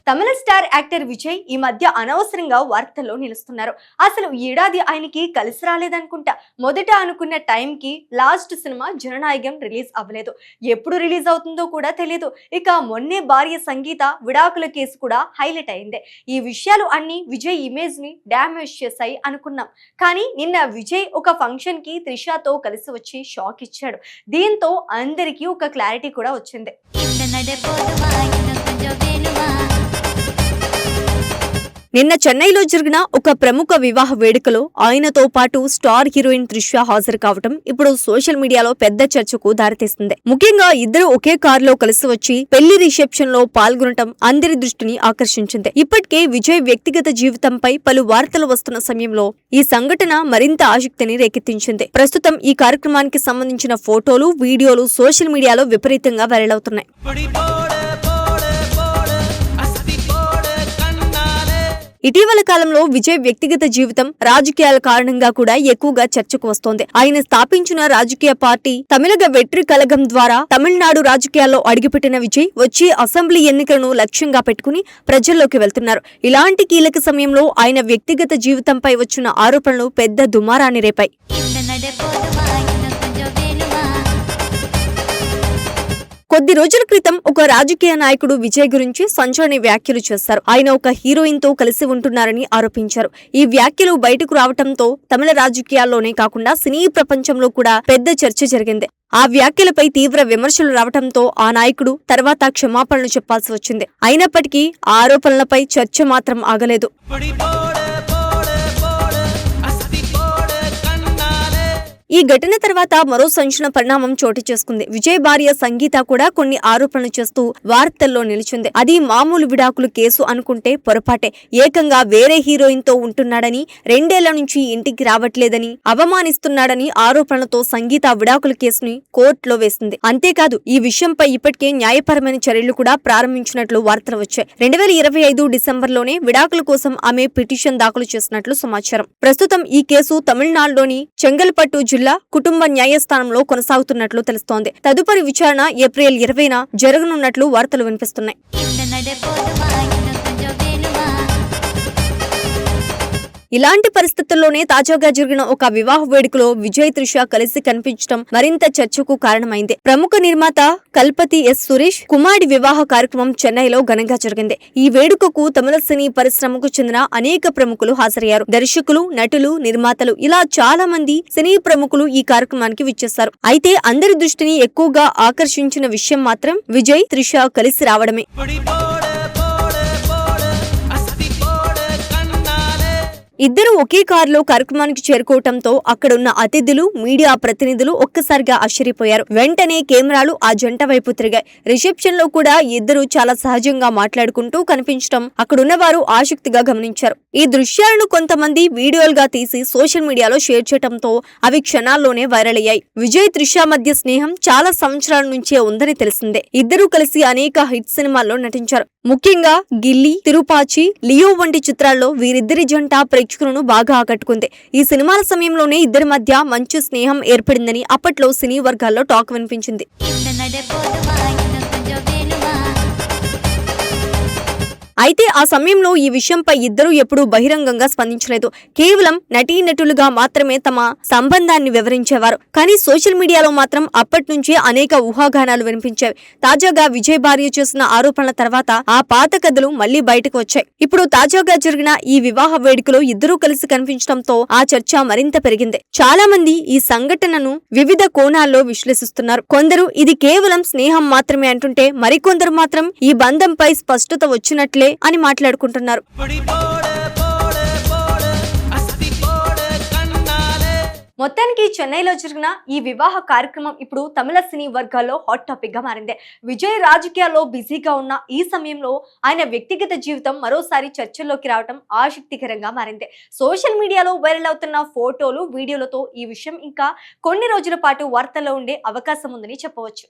తమిళ star actor Vijay ఈ మధ్య అనవసరంగా వార్తల్లో నిలుస్తున్నారు. అసలు ఈ ఏడాది ఆయనకి కలిసి రాలేదనుకుంటా. మొదట అనుకున్న టైంకి లాస్ట్ సినిమా జననాయకం రిలీజ్ అవ్వలేదు. ఎప్పుడు రిలీజ్ అవుతుందో కూడా తెలియదు. ఇక మొన్నే భార్య సంగీత విడాకుల కేసు కూడా హైలైట్ అయింది. ఈ విషయాలు అన్ని విజయ్ ఇమేజ్ ని డ్యామేజ్ చేశాయి అనుకున్నాం. కానీ నిన్న విజయ్ ఒక ఫంక్షన్ కి త్రిషతో కలిసి వచ్చి షాక్ ఇచ్చాడు. దీంతో అందరికీ ఒక క్లారిటీ కూడా వచ్చింది. నిన్న చెన్నైలో జరిగిన ఒక ప్రముఖ వివాహ వేడుకలో ఆయనతో పాటు స్టార్ హీరోయిన్ త్రిష హాజరు కావటం ఇప్పుడు సోషల్ మీడియాలో పెద్ద చర్చకు దారితీస్తుంది. ముఖ్యంగా ఇద్దరు ఒకే కారులో కలిసి వచ్చి పెళ్లి రిసెప్షన్ లో పాల్గొనటం అందరి దృష్టిని ఆకర్షించింది. ఇప్పటికే విజయ్ వ్యక్తిగత జీవితంపై పలు వార్తలు వస్తున్న సమయంలో ఈ సంఘటన మరింత ఆసక్తిని రేకెత్తించింది. ప్రస్తుతం ఈ కార్యక్రమానికి సంబంధించిన ఫోటోలు, వీడియోలు సోషల్ మీడియాలో విపరీతంగా వైరల్ అవుతున్నాయి. ఇటీవల కాలంలో విజయ్ వ్యక్తిగత జీవితం, రాజకీయాల కారణంగా కూడా ఎక్కువగా చర్చకు వస్తోంది. ఆయన స్థాపించిన రాజకీయ పార్టీ తమిళగ వెట్రి కళగం ద్వారా తమిళనాడు రాజకీయాల్లో అడుగుపెట్టిన విజయ్ వచ్చే అసెంబ్లీ ఎన్నికలను లక్ష్యంగా పెట్టుకుని ప్రజల్లోకి వెళ్తున్నారు. ఇలాంటి కీలక సమయంలో ఆయన వ్యక్తిగత జీవితంపై వచ్చిన ఆరోపణలు పెద్ద దుమారాన్ని రేపాయి. కొద్ది రోజుల క్రితం ఒక రాజకీయ నాయకుడు విజయ్ గురించి సంచలన వ్యాఖ్యలు చేశారు. ఆయన ఒక హీరోయిన్ తో కలిసి ఉంటున్నారని ఆరోపించారు. ఈ వ్యాఖ్యలు బయటకు రావడంతో తమిళ రాజకీయాల్లోనే కాకుండా సినీ ప్రపంచంలో కూడా పెద్ద చర్చ జరిగింది. ఆ వ్యాఖ్యలపై తీవ్ర విమర్శలు రావడంతో ఆ నాయకుడు తర్వాత క్షమాపణలు చెప్పాల్సి వచ్చింది. అయినప్పటికీ ఆ ఆరోపణలపై చర్చ మాత్రం ఆగలేదు. ఈ ఘటన తర్వాత మరో సంచలన పరిణామం చోటు చేసుకుంది. విజయ్ భార్య సంగీత కూడా కొన్ని ఆరోపణలు చేస్తూ వార్తల్లో నిలిచింది. అది మామూలు విడాకులు కేసు అనుకుంటే పొరపాటే. ఏకంగా వేరే హీరోయిన్ తో ఉంటున్నాడని, 2 ఏళ్ల నుంచి ఇంటికి రావట్లేదని, అవమానిస్తున్నాడని ఆరోపణలతో సంగీత విడాకుల కేసుని కోర్టులో వేసింది. అంతేకాదు ఈ విషయంపై ఇప్పటికే న్యాయపరమైన చర్యలు కూడా ప్రారంభించినట్లు వార్తలు వచ్చాయి. 2025 డిసెంబర్లోనే విడాకుల కోసం ఆమె పిటిషన్ దాఖలు చేసినట్లు సమాచారం. ప్రస్తుతం ఈ కేసు తమిళనాడులోని చెంగల్పట్టు జిల్లా కుటుంబ న్యాయస్థానంలో కొనసాగుతున్నట్లు తెలుస్తోంది. తదుపరి విచారణ ఏప్రిల్ 20న జరగనున్నట్లు వార్తలు వినిపిస్తున్నాయి. ఇలాంటి పరిస్థితుల్లోనే తాజాగా జరిగిన ఒక వివాహ వేడుకలో విజయ్, త్రిష కలిసి కనిపించడం మరింత చర్చకు కారణమైంది. ప్రముఖ నిర్మాత కల్పతి ఎస్ సురేష్ కుమారుడి వివాహ కార్యక్రమం చెన్నైలో ఘనంగా జరిగింది. ఈ వేడుకకు తమిళ సినీ పరిశ్రమకు చెందిన అనేక ప్రముఖులు హాజరయ్యారు. దర్శకులు, నటులు, నిర్మాతలు ఇలా చాలా మంది సినీ ప్రముఖులు ఈ కార్యక్రమానికి విచ్చేశారు. అయితే అందరి దృష్టిని ఎక్కువగా ఆకర్షించిన విషయం మాత్రం విజయ్, త్రిష కలిసి రావడమే. ఇద్దరు ఒకే కారులో కార్యక్రమానికి చేరుకోవడంతో అక్కడున్న అతిథులు, మీడియా ప్రతినిధులు ఒక్కసారిగా ఆశ్చర్యపోయారు. వెంటనే కెమెరాలు ఆ జంట వైపు తిరిగాయి. రిసెప్షన్ లో కూడా ఇద్దరు చాలా సహజంగా మాట్లాడుకుంటూ కనిపించడం అక్కడున్న వారు ఆసక్తిగా గమనించారు. ఈ దృశ్యాలను కొంతమంది వీడియోలుగా తీసి సోషల్ మీడియాలో షేర్ చేయడంతో అవి క్షణాల్లోనే వైరల్ అయ్యాయి. విజయ్, త్రిష మధ్య స్నేహం చాలా సంవత్సరాల నుంచే ఉందని తెలిసిందే. ఇద్దరూ కలిసి అనేక హిట్ సినిమాల్లో నటించారు. ముఖ్యంగా గిల్లీ, తిరుపాచి, లియో వంటి చిత్రాల్లో వీరిద్దరి జంట ప్రేక్షకులను బాగా ఆకట్టుకుంది. ఈ సినిమాల సమయంలోనే ఇద్దరి మధ్య మంచి స్నేహం ఏర్పడిందని అప్పట్లో సినీ వర్గాల్లో టాక్ వినిపించింది. అయితే ఆ సమయంలో ఈ విషయంపై ఇద్దరూ ఎప్పుడూ బహిరంగంగా స్పందించలేదు. కేవలం నటీనటులుగా మాత్రమే తమ సంబంధాన్ని వివరించేవారు. కానీ సోషల్ మీడియాలో మాత్రం అప్పటి నుంచే అనేక ఊహాగానాలు వినిపించేవి. తాజాగా విజయ్ భార్య చేసిన ఆరోపణల తర్వాత ఆ పాత కథలు మళ్లీ బయటకు వచ్చాయి. ఇప్పుడు తాజాగా జరిగిన ఈ వివాహ వేడుకలో ఇద్దరూ కలిసి కనిపించడంతో ఆ చర్చ మరింత పెరిగింది. చాలా మంది ఈ సంఘటనను వివిధ కోణాల్లో విశ్లేషిస్తున్నారు. కొందరు ఇది కేవలం స్నేహం మాత్రమే అంటుంటే, మరికొందరు మాత్రం ఈ బంధంపై స్పష్టత వచ్చినట్లే అని మాట్లాడుకుంటున్నారు. మొత్తానికి చెన్నైలో జరిగిన ఈ వివాహ కార్యక్రమం ఇప్పుడు తమిళ సినీ వర్గాల్లో హాట్ టాపిక్ గా మారింది. విజయ్ రాజకీయాల్లో బిజీగా ఉన్న ఈ సమయంలో ఆయన వ్యక్తిగత జీవితం మరోసారి చర్చల్లోకి రావడం ఆసక్తికరంగా మారింది. సోషల్ మీడియాలో వైరల్ అవుతున్న ఫోటోలు, వీడియోలతో ఈ విషయం ఇంకా కొన్ని రోజుల పాటు వార్తల్లో ఉండే అవకాశం ఉందని చెప్పవచ్చు.